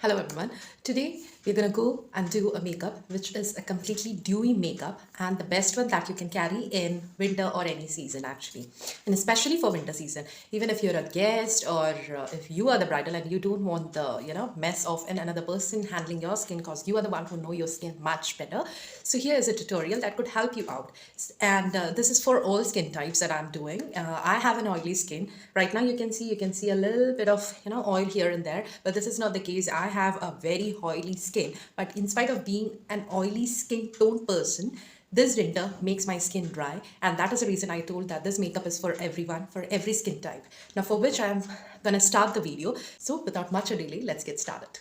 Hello everyone. Today we're gonna go and do a makeup which is a completely dewy makeup and the best one that you can carry in winter or any season actually, and especially for winter season. Even if you're a guest or if you are the bridal and you don't want the mess of another person handling your skin because you are the one who know your skin much better. So here is a tutorial that could help you out, and this is for all skin types that I'm doing. I have an oily skin right now. You can see a little bit of oil here and there, but this is not the case. I have a very oily skin, but in spite of being an oily skin tone person, this winter makes my skin dry, and that is the reason I told that this makeup is for everyone, for every skin type. Now for which I'm gonna start the video. So without much delay, let's get started.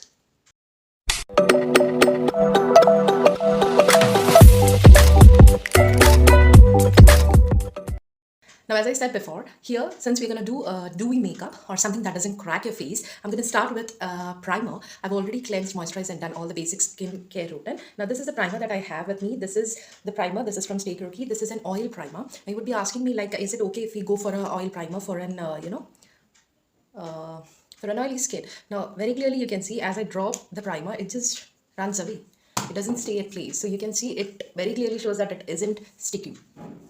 Now, as I said before, here, since we're going to do a dewy makeup or something that doesn't crack your face, I'm going to start with a primer. I've already cleansed, moisturized, and done all the basic skincare routine. Now, this is the primer that I have with me. This is the primer. This is from Quirky. This is an oil primer. Now, you would be asking me, like, is it okay if we go for an oil primer for an, for an oily skin? Now, very clearly, you can see as I drop the primer, it just runs away. It doesn't stay at place. So you can see it very clearly shows that it isn't sticky.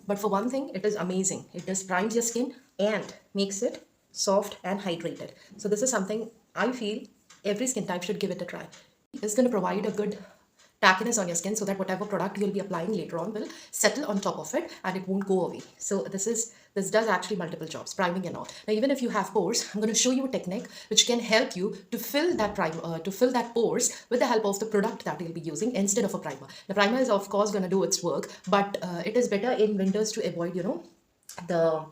But for one thing, it is amazing. It just primes your skin and makes it soft and hydrated. So this is something I feel every skin type should give it a try. It's going to provide a good tackiness on your skin so that whatever product you'll be applying later on will settle on top of it and it won't go away. So this does actually multiple jobs, priming and all. Now, even if you have pores, I'm going to show you a technique which can help you to fill that that pores with the help of the product that you'll be using instead of a primer. The primer is of course going to do its work, but it is better in winters to avoid the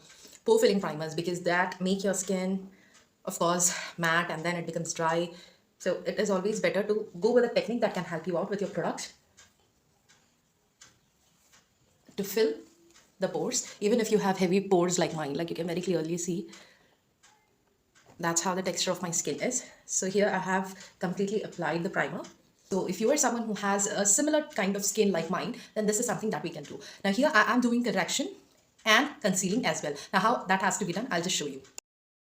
pore filling primers, because that make your skin of course matte and then it becomes dry. So it is always better to go with a technique that can help you out with your product to fill the pores. Even if you have heavy pores like mine, like you can very clearly see, that's how the texture of my skin is. So here I have completely applied the primer. So if you are someone who has a similar kind of skin like mine, then this is something that we can do. Now here I am doing correction and concealing as well. Now how that has to be done, I'll just show you.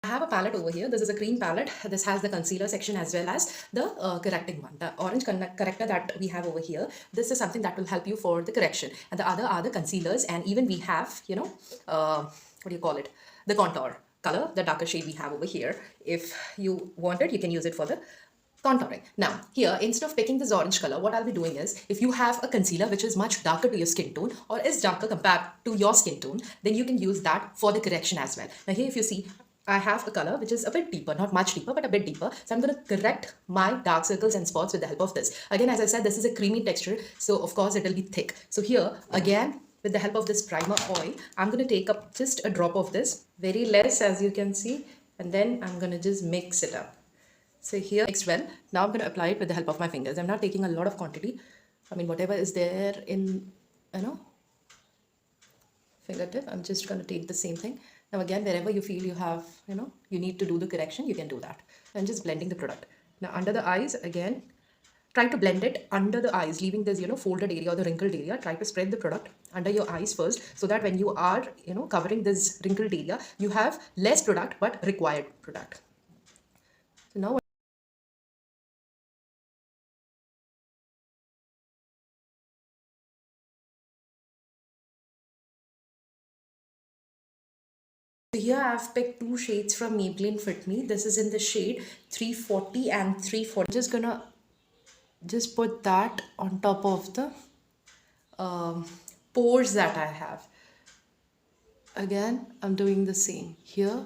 I have a palette over here. This is a cream palette. This has the concealer section as well as the correcting one. The orange corrector that we have over here, this is something that will help you for the correction. And the other are the concealers. And even we have, what do you call it? The contour color, the darker shade we have over here. If you want it, you can use it for the contouring. Now here, instead of picking this orange color, what I'll be doing is, if you have a concealer which is much darker to your skin tone or is darker compared to your skin tone, then you can use that for the correction as well. Now here, if you see, I have a color which is a bit deeper, not much deeper, but a bit deeper. So I'm going to correct my dark circles and spots with the help of this. Again, as I said, this is a creamy texture, so of course it will be thick. So here, again, with the help of this primer oil, I'm going to take up just a drop of this, very less as you can see, and then I'm going to just mix it up. So here, mixed well. Now I'm going to apply it with the help of my fingers. I'm not taking a lot of quantity. I mean, whatever is there in, fingertip, I'm just going to take the same thing. Now again, wherever you feel you have, you need to do the correction, you can do that. I'm just blending the product. Now under the eyes, again, try to blend it under the eyes, leaving this, folded area or the wrinkled area. Try to spread the product under your eyes first, so that when you are, covering this wrinkled area, you have less product but required product. So now here I've picked two shades from Maybelline Fit Me. This is in the shade 340 and 340. Just gonna put that on top of the pores that I have. Again, I'm doing the same here.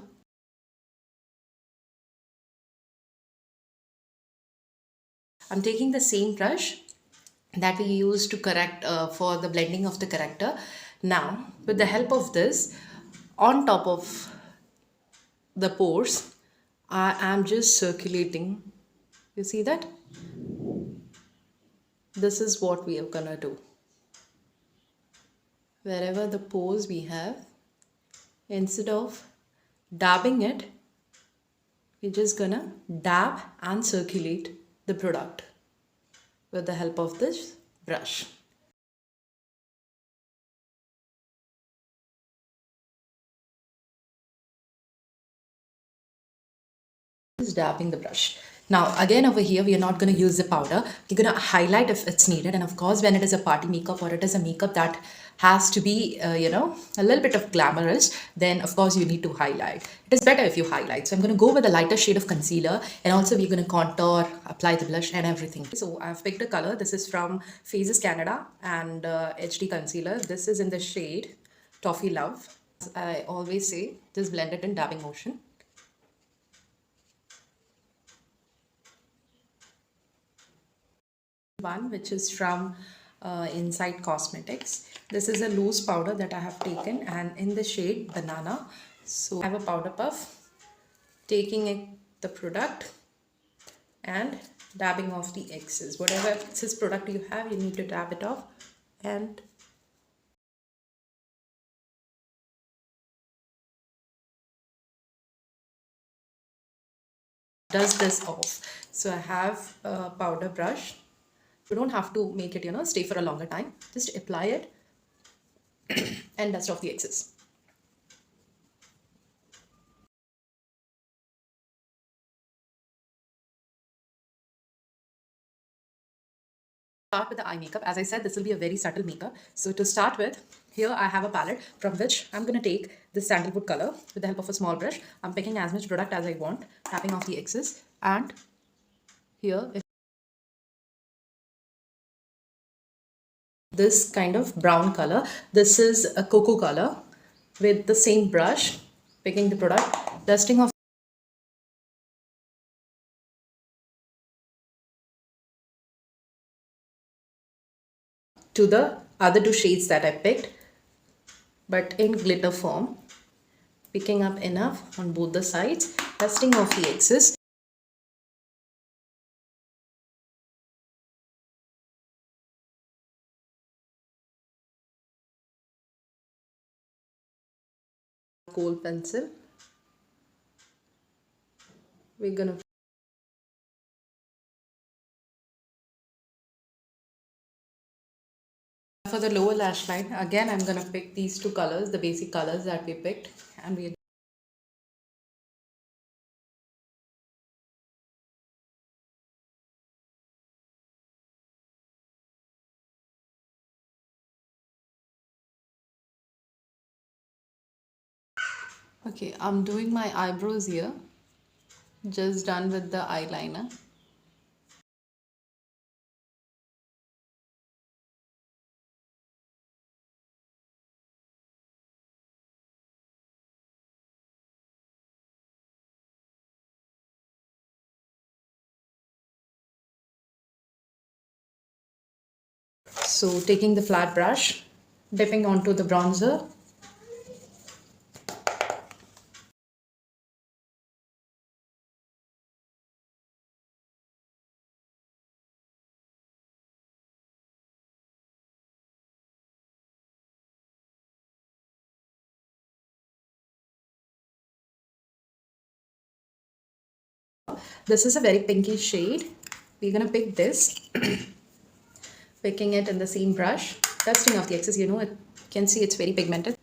I'm taking the same brush that we use to correct for the blending of the corrector. Now, with the help of this, on top of the pores, I am just circulating. You see that? This is what we are gonna do. Wherever the pores we have, instead of dabbing it, we're just gonna dab and circulate the product with the help of this brush. Just dabbing the brush. Now again over here we are not going to use the powder. We're going to highlight if it's needed, and of course when it is a party makeup or it is a makeup that has to be a little bit of glamorous, then of course you need to highlight. It is better if you highlight. So I'm going to go with a lighter shade of concealer, and also we're going to contour, apply the blush and everything. So I've picked a color. This is from Phases Canada and HD concealer. This is in the shade Toffee Love. As I always say, just blend it in dabbing motion. One which is from Insight Cosmetics. This is a loose powder that I have taken, and in the shade Banana. So I have a powder puff, taking it, the product and dabbing off the excess. Whatever excess product you have, you need to dab it off and does this off. So I have a powder brush. You don't have to make it, stay for a longer time. Just apply it and dust off the excess. Start with the eye makeup. As I said, this will be a very subtle makeup. So to start with, here I have a palette from which I'm going to take this sandalwood color with the help of a small brush. I'm picking as much product as I want, tapping off the excess, and here this kind of brown color. This is a cocoa color. With the same brush, picking the product, dusting off to the other two shades that I picked, but in glitter form, picking up enough on both the sides, dusting off the excess. Kohl pencil. We're gonna for the lower lash line, again I'm gonna pick these two colors, the basic colors that we picked, and we okay, I'm doing my eyebrows here. Just done with the eyeliner. So taking the flat brush, dipping onto the bronzer. This is a very pinky shade. We're gonna pick this, picking it in the same brush, dusting off the excess. You can see it's very pigmented.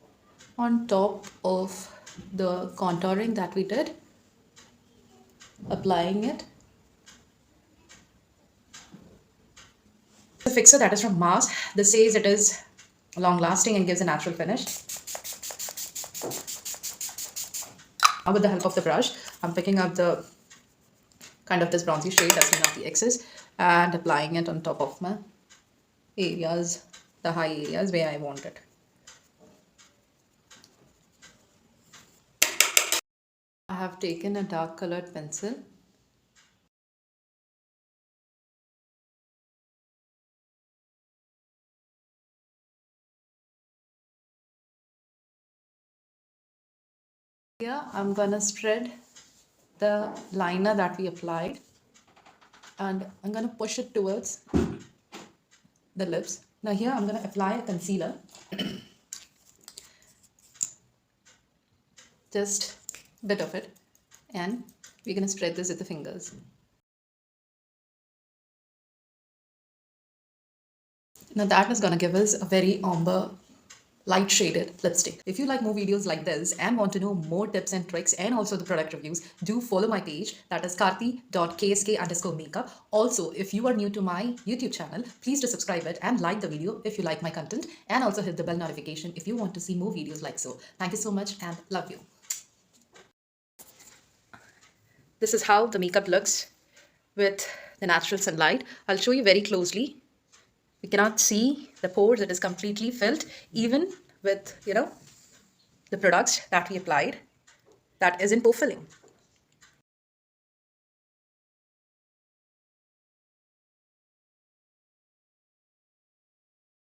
On top of the contouring that we did, applying it. The fixer that is from Mars. This says it is long lasting and gives a natural finish. Now with the help of the brush, I'm picking up the kind of this bronzy shade, dusting off the excess and applying it on top of my areas, the high areas where I want it. I have taken a dark colored pencil. Here I'm gonna spread the liner that we applied, and I'm gonna push it towards the lips. Now here I'm gonna apply a concealer. Just a bit of it, and we're gonna spread this with the fingers. Now that is gonna give us a very ombre light shaded lipstick. If you like more videos like this and want to know more tips and tricks and also the product reviews, do follow my page, that is karthi.ksk_makeup. Also, if you are new to my YouTube channel, please do subscribe it and like the video if you like my content, and also hit the bell notification if you want to see more videos like so. Thank you so much and love you. This is how the makeup looks with the natural sunlight. I'll show you very closely. You cannot see the pores, it is completely filled, even with, the products that we applied, that isn't pore filling.